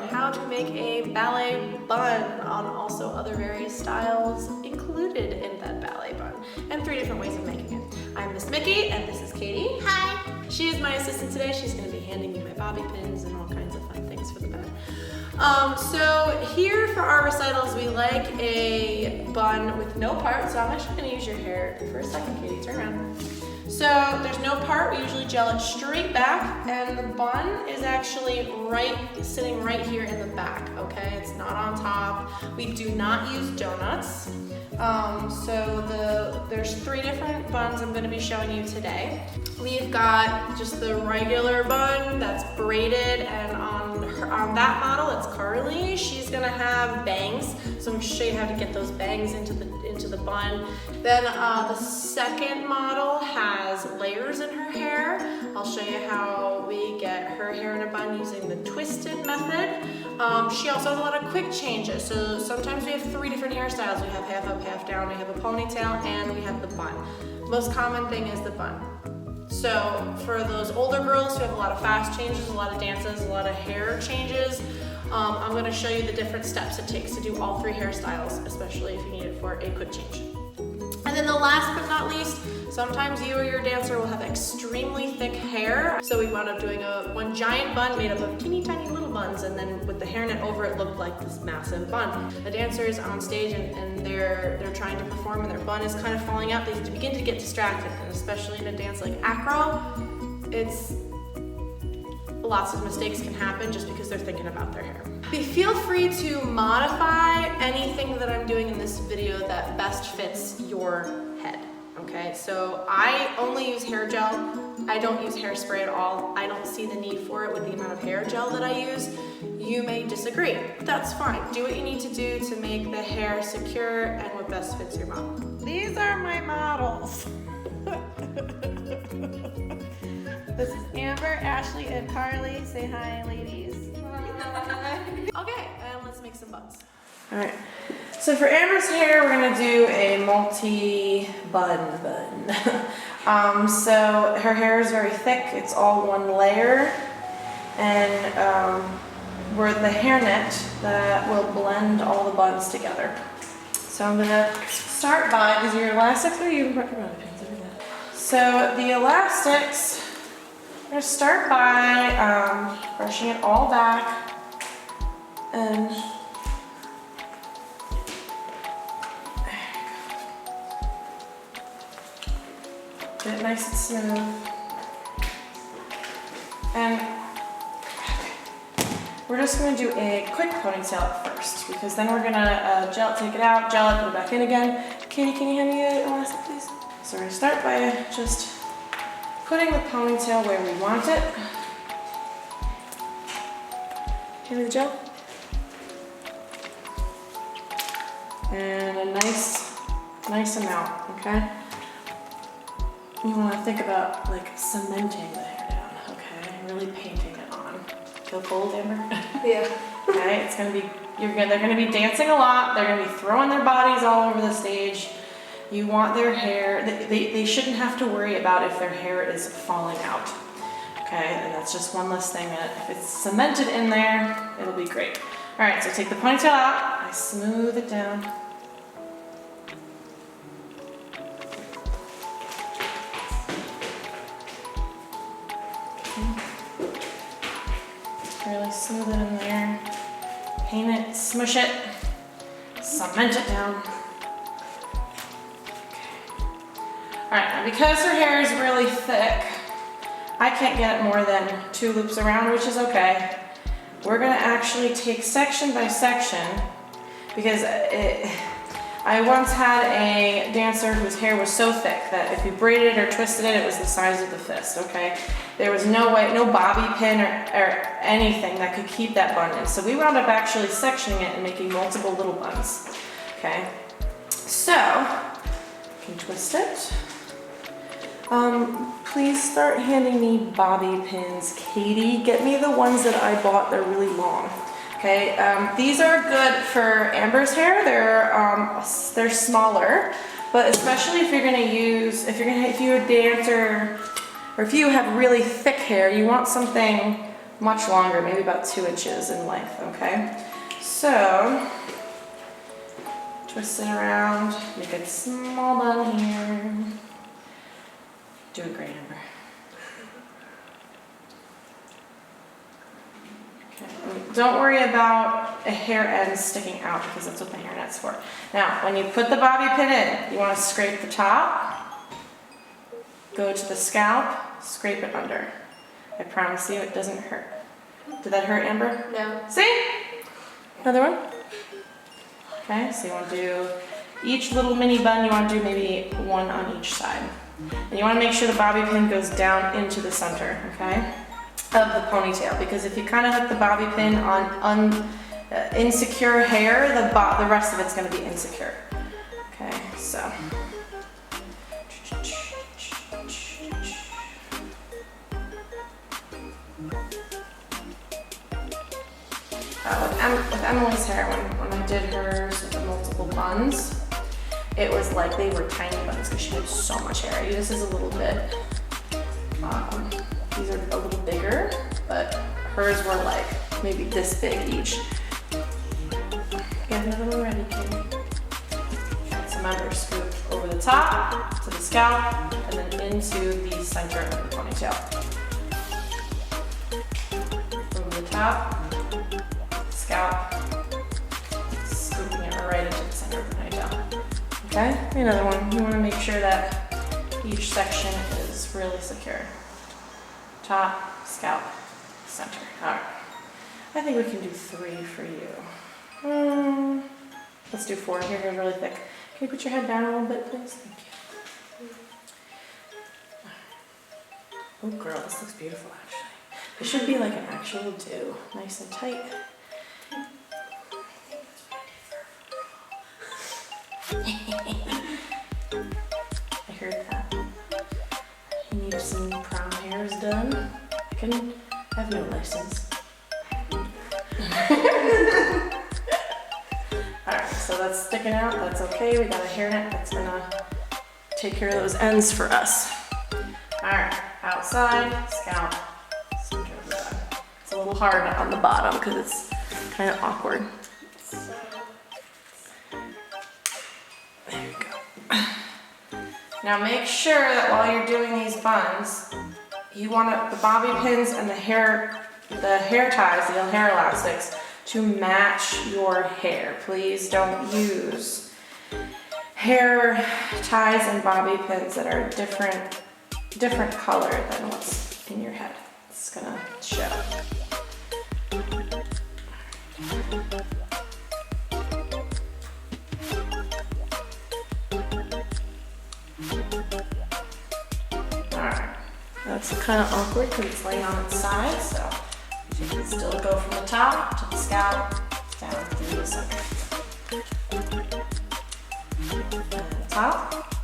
on how to make a ballet bun, on also other various styles included in that ballet bun, and 3 different ways of making it. I'm Miss Mickey, and this is Katie. Hi. She is my assistant today. She's going to be handing me my bobby pins and all kinds of fun things for the bun. So here for our recitals, we like a bun with no part. So I'm actually going to use your hair for a second, Katie. Turn around. So there's no part. We usually gel it straight back, and the bun is actually sitting right here in the back. Okay, it's not on top. We do not use donuts. There's 3 different buns I'm going to be showing you today. We've got just the regular bun that's braided, and on that model it's Carly. She's going to have bangs, so I'm going to show you how to get those bangs into the bun. Then the second model has layers in her hair. I'll show you how we get her hair in a bun using the twisted method. She also has a lot of quick changes, so sometimes we have 3 different hairstyles. We have half up, half down, we have a ponytail, and we have the bun. Most common thing is the bun. So for those older girls who have a lot of fast changes, a lot of dances, a lot of hair changes, I'm going to show you the different steps it takes to do all 3 hairstyles, especially if you need it for a quick change. And then the last but not least, sometimes you or your dancer will have extremely thick hair. So we wound up doing one giant bun made up of teeny tiny little buns, and then with the hairnet over it looked like this massive bun. The dancer is on stage and they're trying to perform, and their bun is kind of falling out. They begin to get distracted, and especially in a dance like acro, lots of mistakes can happen just because they're thinking about their hair. Feel free to modify anything that I'm doing in this video that best fits your head, okay? So I only use hair gel. I don't use hairspray at all. I don't see the need for it with the amount of hair gel that I use. You may disagree, but that's fine. Do what you need to do to make the hair secure and what best fits your model. These are my models. This is Amber, Ashley, and Carly. Say hi, ladies. Hi. Okay, and let's make some buns. All right. So for Amber's hair, we're gonna do a multi-bun bun. So her hair is very thick. It's all one layer, and we're the hairnet that will blend all the buns together. So I'm gonna start by, because your elastics are even put your pins over that. So the elastics, I'm going to start by brushing it all back and get it nice and smooth. And we're just going to do a quick ponytail at first, because then we're going to take it out, gel it, put it back in again. Katie, can you hand me an elastic, please? So we're going to start by just putting the ponytail where we want it. Give me the gel. And a nice amount, okay? You want to think about like cementing the hair down, okay? Really painting it on. Feel cold, Amber? Yeah. Okay, it's gonna be, they're gonna be dancing a lot. They're gonna be throwing their bodies all over the stage. You want their hair, they shouldn't have to worry about if their hair is falling out. Okay, and that's just one less thing that if it's cemented in there, it'll be great. All right, so take the ponytail out, I smooth it down. Really smooth it in there, paint it, smush it, cement it down. Alright, now because her hair is really thick, I can't get it more than 2 loops around, which is okay. We're going to actually take section by section, because I once had a dancer whose hair was so thick that if you braided it or twisted it, it was the size of the fist, okay? There was no way, no bobby pin or anything that could keep that bun in. So we wound up actually sectioning it and making multiple little buns, okay? So, you can twist it. Please start handing me bobby pins. Katie, get me the ones that I bought. They're really long. Okay, these are good for Amber's hair. They're smaller, but especially if you're gonna use, if you're a dancer, or if you have really thick hair, you want something much longer, maybe about 2 inches in length, okay? So, twist it around, make a small bun here. Doing great, Amber. Okay. Don't worry about a hair end sticking out because that's what the hairnet's for. Now, when you put the bobby pin in, you want to scrape the top, go to the scalp, scrape it under. I promise you it doesn't hurt. Did that hurt, Amber? No. See? Another one? Okay, so you want to do each little mini bun, you want to do maybe 1 on each side. And you want to make sure the bobby pin goes down into the center, okay, of the ponytail. Because if you kind of hook the bobby pin on insecure hair, the rest of it's going to be insecure. Okay, so. With Emily's hair, when I did hers with the multiple buns, it was like they were tiny buns because she had so much hair. This is a little bit, these are a little bigger, but hers were like maybe this big each. Get another one ready, Katie. Okay, so remember, scoop over the top to the scalp and then into the center of the ponytail. Over the top. Scalp, scooping it right into the center of the ponytail. Okay, another one. You want to make sure that each section is really secure. Top, scalp, center. All right. I think we can do 3 for you. Let's do 4. Your hair's really thick. Can you put your head down a little bit, please? Thank you. Oh, girl, this looks beautiful, actually. It should be like an actual do, nice and tight. I heard that. You need some prom hairs done. I have no license. Alright, so that's sticking out, that's okay. We got a hairnet that's gonna take care of those ends for us. Alright, outside, scalp, center of the bun. It's a little hard on the bottom because it's kind of awkward. There you go. Now make sure that while you're doing these buns, you want the bobby pins and the hair ties, the hair elastics, to match your hair. Please don't use hair ties and bobby pins that are different color than what's in your head. It's gonna show. Alright, that's kind of awkward because it's laying on its side, so you can still go from the top to the scalp, down through the center. And the top,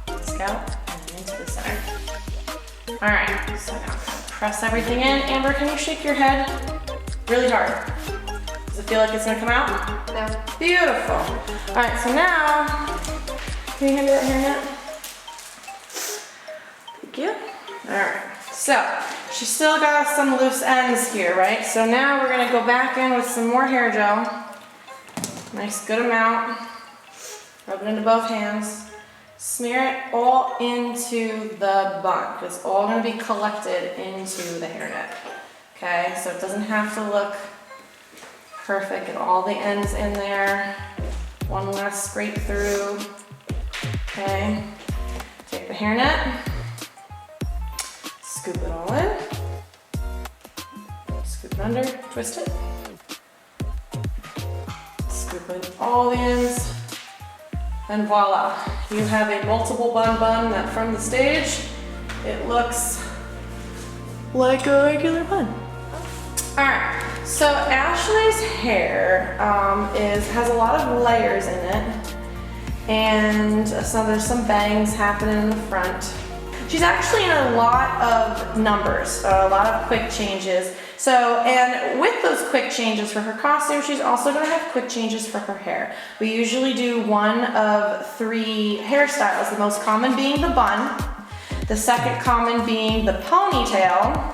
the scalp, and into the center. Alright, so now I'm going to press everything in. Amber, can you shake your head really hard? Does it feel like it's going to come out? No. Beautiful. Alright, so now, can you hand me that hairnet? Thank you. Alright, so she's still got some loose ends here, right? So now we're going to go back in with some more hair gel. Nice good amount. Rub it into both hands. Smear it all into the bun. It's all going to be collected into the hairnet. Okay, so it doesn't have to look perfect. Get all the ends in there. One last scrape through. Okay, take the hairnet. Scoop it all in. Scoop it under, twist it. Scoop in all the ends. And voila, you have a multiple bun bun that from the stage, it looks like a regular bun. All right, so Ashley's hair has a lot of layers in it. And so there's some bangs happening in the front. She's actually in a lot of numbers, a lot of quick changes. So, and with those quick changes for her costume, she's also gonna have quick changes for her hair. We usually do 1 of 3 hairstyles, the most common being the bun, the second common being the ponytail,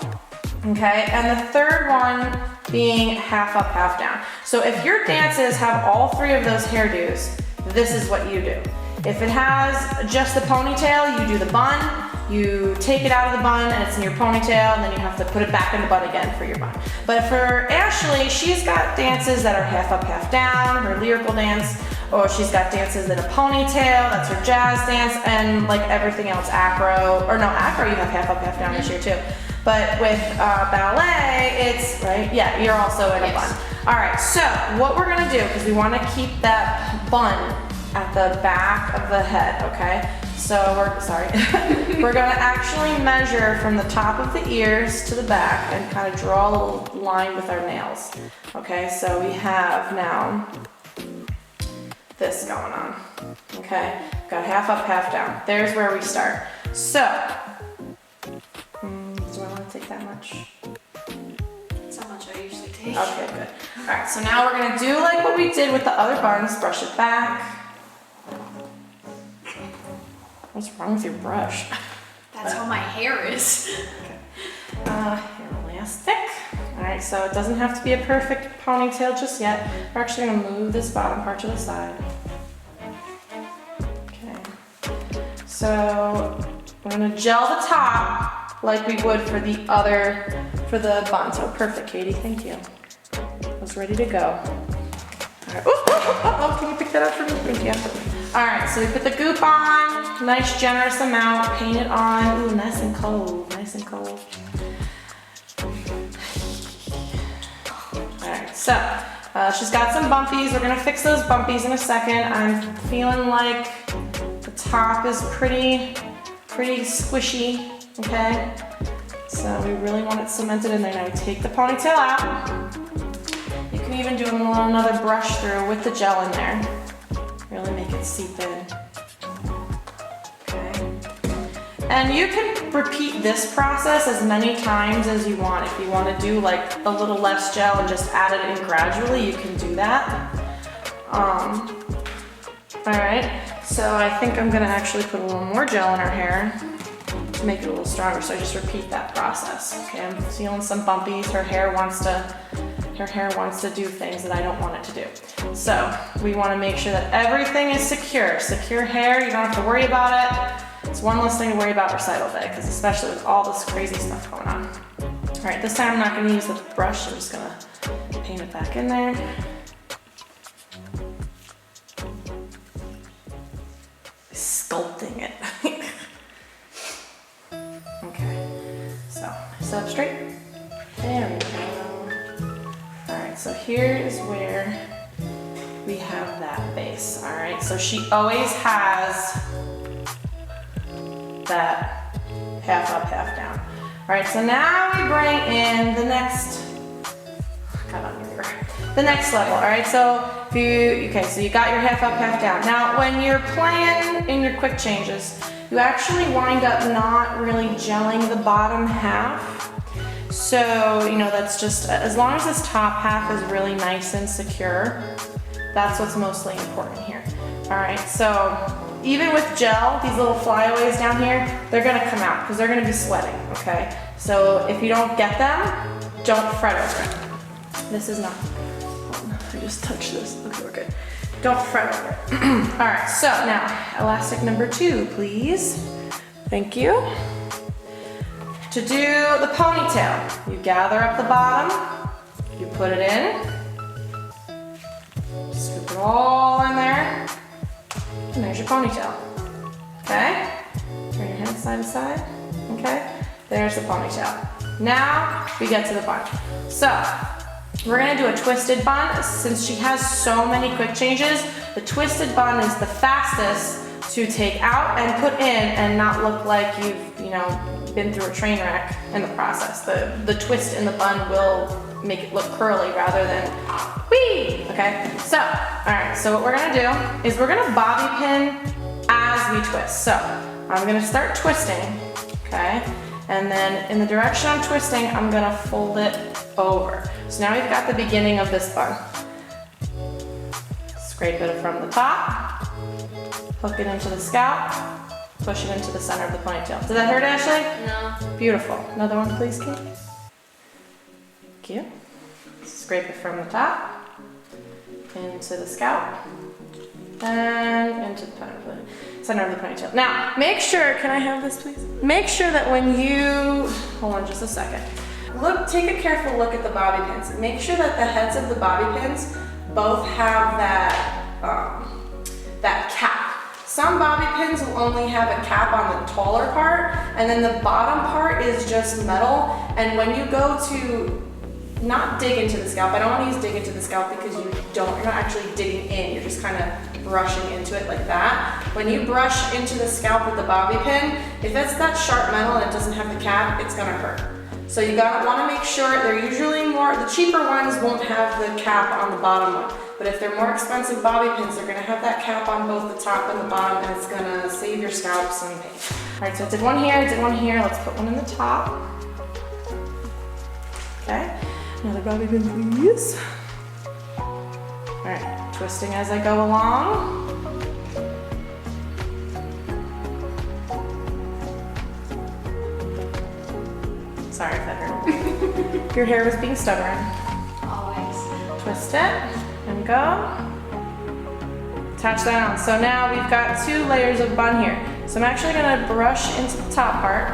Okay, and the third one being half up, half down. So if your dances have all three of those hairdos, this is what you do. If it has just the ponytail, you do the bun, you take it out of the bun and it's in your ponytail, and then you have to put it back in the bun again for your bun. But for Ashley, she's got dances that are half up, half down, her lyrical dance, or she's got dances in a ponytail, that's her jazz dance, and like everything else, acro, or no, acro you have half up, half down this year too. But with ballet, it's, right, yeah, you're also in a bun. All right, so what we're gonna do, because we wanna keep that bun at the back of the head, okay? So we're gonna actually measure from the top of the ears to the back and kind of draw a little line with our nails. Okay, so we have now this going on, okay? Got half up, half down. There's where we start. So, do I want to take that much? That's how much I usually take. Okay, good. All right, so now we're gonna do like what we did with the other buns, brush it back. What's wrong with your brush? That's how my hair is. Okay. Hair elastic. All right, so it doesn't have to be a perfect ponytail just yet. We're actually gonna move this bottom part to the side. Okay. So we're gonna gel the top like we would for the bun. So perfect, Katie, thank you. I was ready to go. All right. Oh, can you pick that up for me? Thank you. All right, so we put the goop on, nice generous amount, paint it on. Ooh, nice and cold, nice and cold. All right, so she's got some bumpies. We're gonna fix those bumpies in a second. I'm feeling like the top is pretty squishy, okay? So we really want it cemented in there. Now we take the ponytail out. You can even do another brush through with the gel in there. Really make it seep in. Okay. And you can repeat this process as many times as you want. If you want to do like a little less gel and just add it in gradually, you can do that. All right, so I think I'm gonna actually put a little more gel in her hair to make it a little stronger. So I just repeat that process. Okay, I'm feeling some bumpies. Her hair wants to do things that I don't want it to do. So we want to make sure that everything is secure. Secure hair, you don't have to worry about it. It's one less thing to worry about recital day, because especially with all this crazy stuff going on. All right, this time I'm not going to use the brush. I'm just going to paint it back in there. Sculpting it. Okay, so sit up straight. There we go. Alright, so here is where we have that base. Alright, so she always has that half up, half down. Alright, so now we bring in the next, the next level. Alright, so so you got your half up, half down. Now when you're playing in your quick changes, you actually wind up not really gelling the bottom half. So, you know, that's just, as long as this top half is really nice and secure, that's what's mostly important here. All right, so even with gel, these little flyaways down here, they're gonna come out because they're gonna be sweating, okay? So if you don't get them, don't fret over it. This is not, I just touched this, okay, we're good. Don't fret over it. All right, so now, elastic number 2, please. Thank you. To do the ponytail, you gather up the bottom, you put it in, scoop it all in there, and there's your ponytail, okay? Turn your head side to side, okay? There's the ponytail. Now, we get to the bun. So, we're gonna do a twisted bun. Since she has so many quick changes, the twisted bun is the fastest to take out and put in and not look like you've, you know, been through a train wreck in the process. The twist in the bun will make it look curly rather than whee, okay? So, all right, so what we're gonna do is we're gonna bobby pin as we twist. So, I'm gonna start twisting, okay? And then in the direction I'm twisting, I'm gonna fold it over. So now we've got the beginning of this bun. Scrape it from the top, hook it into the scalp, push it into the center of the ponytail. Did that hurt, Ashley? No. Beautiful. Another one, please, Kate. Thank you. Scrape it from the top, into the scalp, and into the center of the ponytail. Now, make sure, can I have this please? Make sure that when you, hold on just a second. Look, take a careful look at the bobby pins. Make sure that the heads of the bobby pins both have that cap. Some bobby pins will only have a cap on the taller part, and then the bottom part is just metal. And when you go to not dig into the scalp, I don't want to use dig into the scalp because you're not actually digging in, you're just kind of brushing into it like that. When you brush into the scalp with the bobby pin, if it's that sharp metal and it doesn't have the cap, it's gonna hurt. So you want to make sure, they're usually the cheaper ones won't have the cap on the bottom one. But if they're more expensive bobby pins, they're gonna have that cap on both the top and the bottom, and it's gonna save your scalp some pain. All right, so I did one here, let's put one in the top. Okay, another bobby pin, please. All right, twisting as I go along. Sorry if that hurt. Your hair was being stubborn. Always. Twist it and go. Attach that on. So now we've got 2 layers of bun here. So I'm actually gonna brush into the top part,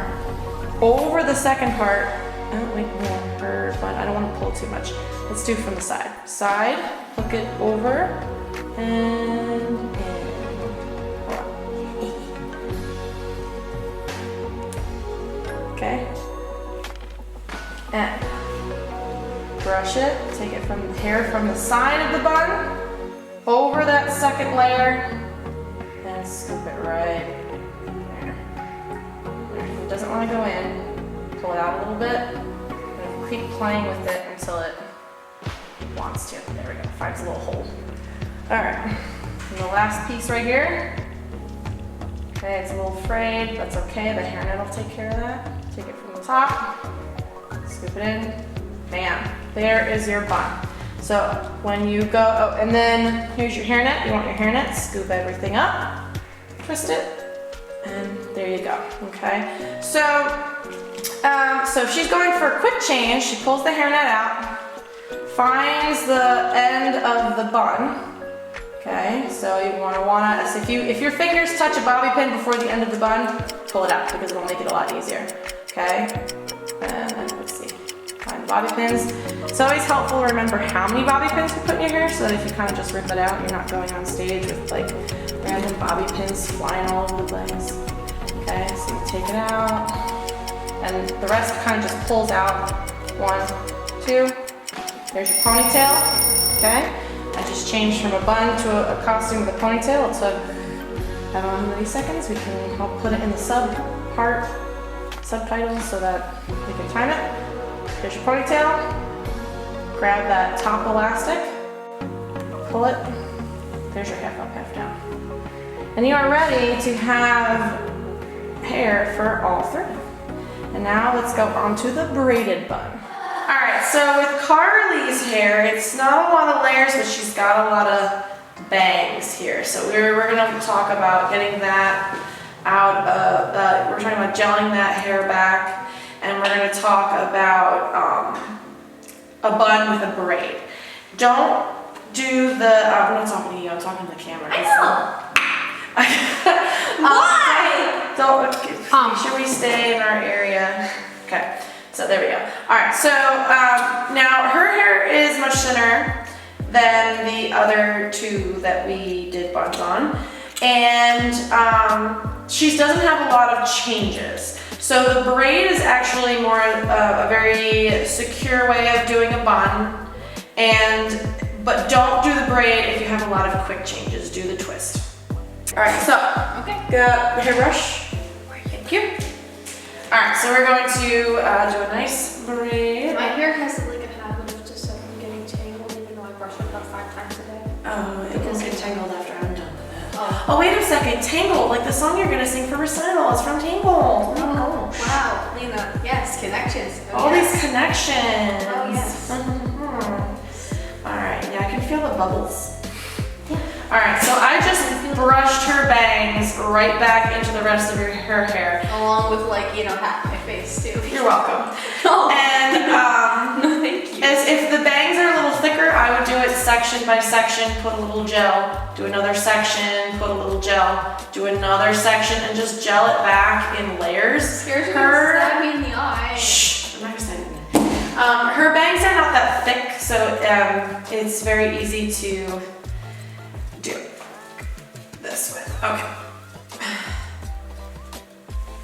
over the second part. Oh wait, no, her bun. I don't want to pull too much. Let's do from the side. Side, hook it over, and in. Okay. And brush it, take it from the hair from the side of the bun, over that second layer, and scoop it right there. If it doesn't want to go in, pull it out a little bit, and keep playing with it until it wants to. There we go, finds a little hole. All right, and the last piece right here. Okay, it's a little frayed, that's okay, the hairnet will take care of that. Take it from the top, scoop it in, bam, there is your bun. So when you go, oh, and then here's your hairnet. You want your hairnet, scoop everything up, twist it, and there you go, okay? So if she's going for a quick change, she pulls the hairnet out, finds the end of the bun, okay? So you wanna, if your fingers touch a bobby pin before the end of the bun, pull it out because it'll make it a lot easier, okay? And let's see, find the bobby pins. It's always helpful to remember how many bobby pins you put in your hair so that if you kind of just rip it out, you're not going on stage with like random bobby pins flying all over the place. Okay, so you take it out, and the rest kind of just pulls out. 1, 2, there's your ponytail, okay? I just changed from a bun to a costume with a ponytail. It took, I don't know how many seconds. I'll put it in the subtitles so that we can time it. Here's your ponytail. Grab that top elastic, pull it. There's your half up, half down. And you are ready to have hair for all 3. And now let's go on to the braided bun. All right, so with Carly's hair, it's not a lot of layers, but she's got a lot of bangs here. So we're gonna talk about getting that out of, we're talking about gelling that hair back, and we're gonna talk about a bun with a braid. Don't do the, I'm not talking to you, I'm talking to the camera. I know! Why? Don't, should we stay in our area? Okay, so there we go. All right, so now her hair is much thinner than the other 2 that we did buns on. And she doesn't have a lot of changes. So the braid is actually more a very secure way of doing a bun, but don't do the braid if you have a lot of quick changes. Do the twist. All right, so got the hairbrush. Thank you. All right, so we're going to do a nice braid. My hair has like a habit of just getting tangled, even though I brush it about 5 times a day. Oh, it will get tangled after I'm done with it. Oh, wait a second, Tangled, like the song you're gonna sing for Recital is from Tangled. Oh, wow, Lena, yes, connections. All these connections. Oh, yes. All right, yeah, I can feel the bubbles. All right, so I just brushed her bangs right back into the rest of her hair. Along with half my face too. You're welcome. Oh. And no, thank you. by section, put a little gel, do another section, put a little gel, do another section, and just gel it back in layers. Scared you gonna stab me in the eye. Shh, I'm not gonna say anything. Her bangs are not that thick, so it's very easy to do this with. Okay.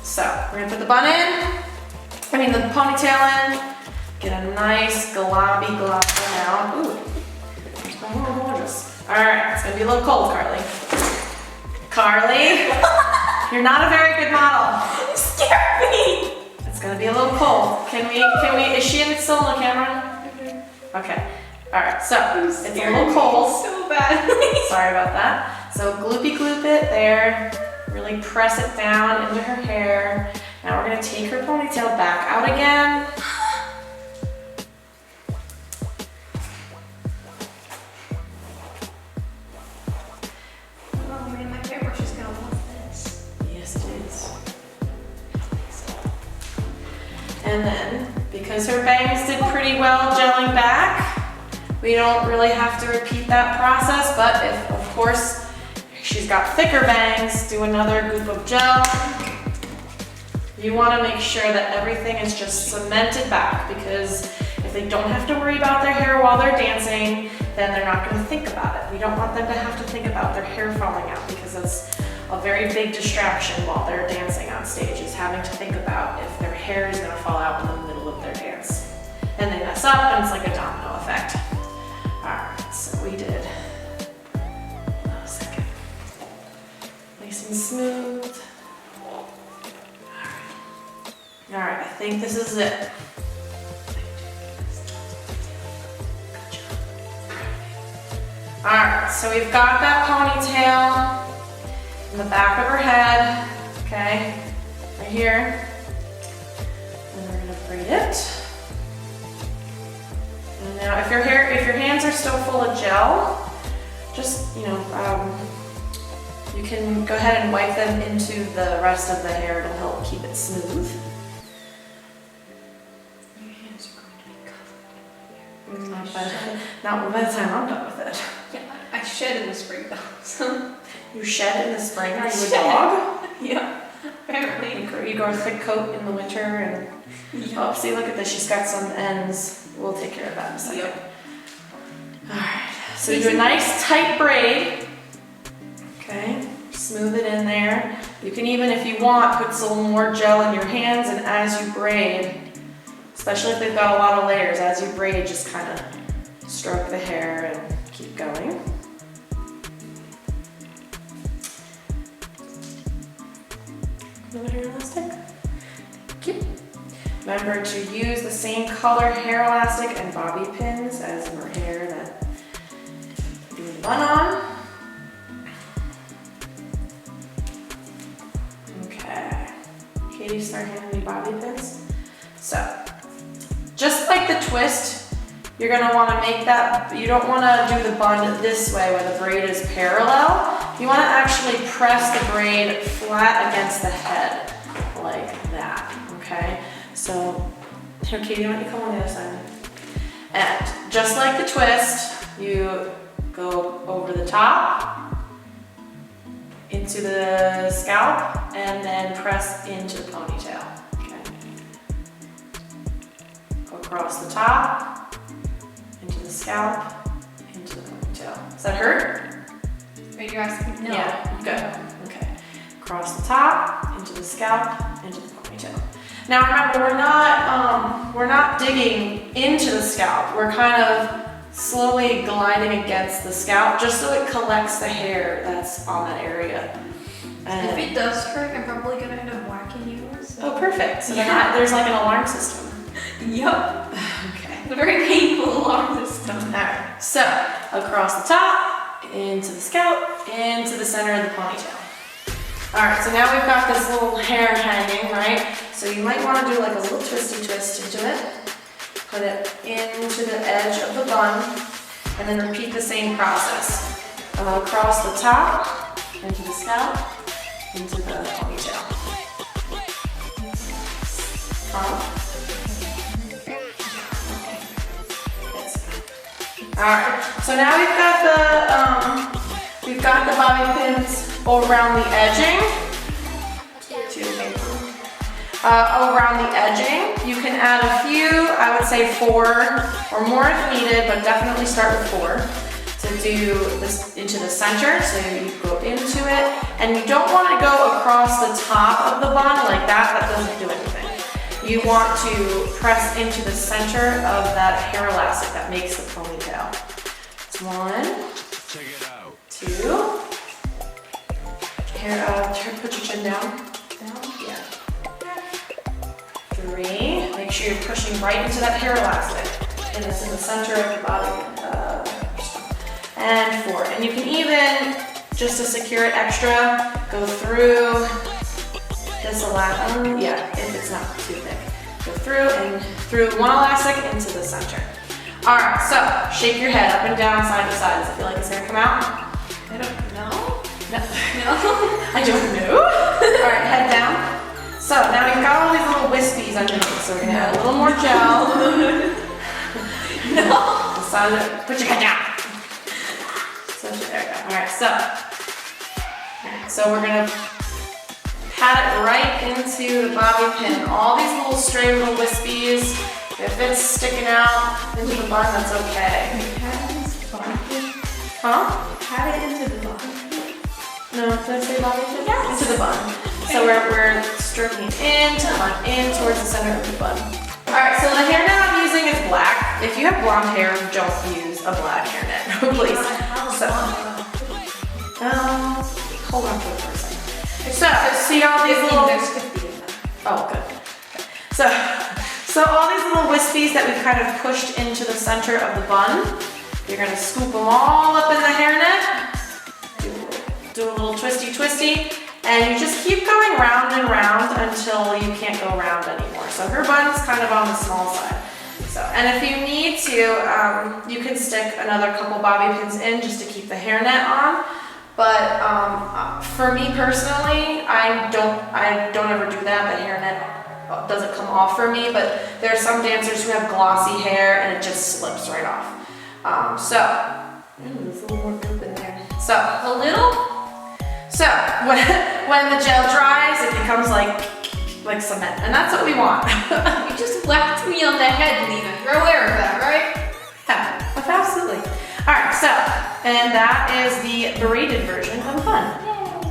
So we're gonna put the bun in, the ponytail in, get a nice globby amount. Ooh, it's more gorgeous. All right, it's gonna be a little cold, Carly. Carly, you're not a very good model. You scared me. It's gonna be a little cold. Can we, is she still on the camera? Okay. All right, so it's a little cold. So bad. Sorry about that. So gloopy gloop it there. Really press it down into her hair. Now we're gonna take her ponytail back out again. Oh man, my hairbrush is gonna love this. Yes, it is. And then, because her bangs did pretty well gelling back, we don't really have to repeat that process, but if, of course, she's got thicker bangs, do another goop of gel. You want to make sure that everything is just cemented back, because if they don't have to worry about their hair while they're dancing, then they're not going to think about it. We don't want them to have to think about their hair falling out, because that's a very big distraction while they're dancing on stage, is having to think about if their hair is going to fall out in the middle of their dance. And they mess up and it's like a domino effect. Alright, so we did a second. Nice and smooth. Alright, I think this is it. Alright, so we've got that ponytail in the back of her head, okay, right here. And we're gonna braid it. And now if your hands are still full of gel, just, you can go ahead and wipe them into the rest of the hair. It'll help keep it smooth. Your hands are going to be covered. Not by the time I'm done with it. Yeah, I shed in the spring though, so. You shed in the spring? Are you a Shed. dog? Yeah, apparently. You grow a thick coat in the winter and, Yeah. oh, see, look at this, she's got some ends. We'll take care of that in a second. Yep. All right, so you do a nice tight braid. Okay, smooth it in there. You can even, if you want, put some more gel in your hands, and as you braid, especially if they've got a lot of layers, as you braid, just kind of stroke the hair and keep going. Another hair elastic. Thank you. Remember to use the same color hair elastic and bobby pins as in her hair that you're doing the bun on. Okay. Katie, start handing me bobby pins. So, just like the twist, you're gonna wanna make that, you don't wanna do the bun this way where the braid is parallel. You wanna actually press the braid flat against the head, like that, okay? So, here, Katie, why don't you come on the other side? And just like the twist, you go over the top, into the scalp, and then press into the ponytail, okay? Go across the top, into the scalp, into the ponytail. Does that hurt? Wait, you're asking? No. Yeah, good. Okay. Across the top, into the scalp, into the ponytail. Now remember, we're not digging into the scalp. We're kind of slowly gliding against the scalp just so it collects the hair that's on that area. If it does hurt, I'm probably gonna end up whacking you. So. Oh, perfect. So then there's like an alarm system. Yup. Okay. It's a very painful alarm system. Alright, so across the top, into the scalp, into the center of the ponytail. Alright, so now we've got this little hair hanging, right? So you might want to do like a little twisty twist into it. Put it into the edge of the bun, and then repeat the same process. Across the top, into the scalp, into the ponytail. Alright, so now we've got the bobby pins around the edging. Around the edging. You can add a few, I would say 4 or more if needed, but definitely start with 4 to do this into the center, so you go into it. And you don't want to go across the top of the bun like that, that doesn't do anything. You want to press into the center of that hair elastic that makes the ponytail. It's 1, 2, put your chin down, yeah. 3, make sure you're pushing right into that hair elastic, and it's in the center of the body. And 4, and you can even, just to secure it extra, go through this elastic, yeah, if it's not too thick. Go through one elastic into the center. All right, so shake your head up and down, side to side. Does it feel like it's gonna come out? I don't know. No. I don't know. All right, head down. So now we've got all these little wispies underneath, so we're gonna add a little more gel. No. Put your head down. So there we go. All right, so we're gonna pat it right into the bobby pin. All these little stray little wispies. If it's sticking out into the bun, that's okay. Pat it into the bun. Huh? Pat it into the bun. No, did I say bobby pin? Yes. Into the bun. So we're stroking it into the bun, in towards the center of the bun. All right, so the hairnet I'm using is black. If you have blonde hair, don't use a black hairnet, please. So, hold on to it for a second. So, see all these little, oh good. So all these little wispies that we've kind of pushed into the center of the bun, you're gonna scoop them all up in the hairnet, do a little twisty, and you just keep going round and round until you can't go round anymore. So her bun's kind of on the small side. So, and if you need to, you can stick another couple bobby pins in just to keep the hairnet on. But for me personally, I don't ever do that. The hairnet doesn't come off for me, but there are some dancers who have glossy hair and it just slips right off. There's a little more goop in there. So a little. So when the gel dries, it becomes like cement, and that's what we want. You just whacked me on the head, Lena. You're aware of that, right? Yeah, absolutely. All right, so, and that is the braided version of a bun.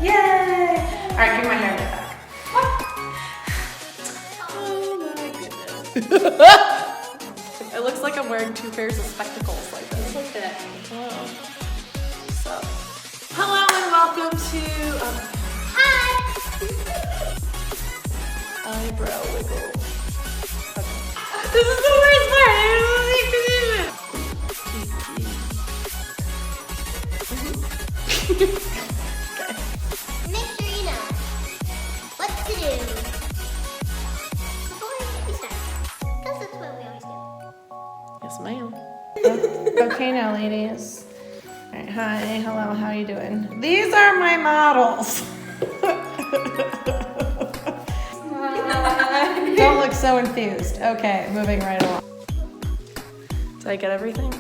Yay! Yay! All right, give me my hair back. What? Oh my goodness. It looks like I'm wearing 2 pairs of spectacles like this. Look at that. Hello. So, hello and welcome to, Hi! eyebrow wiggle. Okay. This is the worst part. I don't think I can do it. Make sure you know what to do before we start, because that's what we always do. Yes, ma'am. Okay now, ladies. All right, hi, hello, how you doing? These are my models. Don't look so enthused. Okay, moving right along. Did I get everything?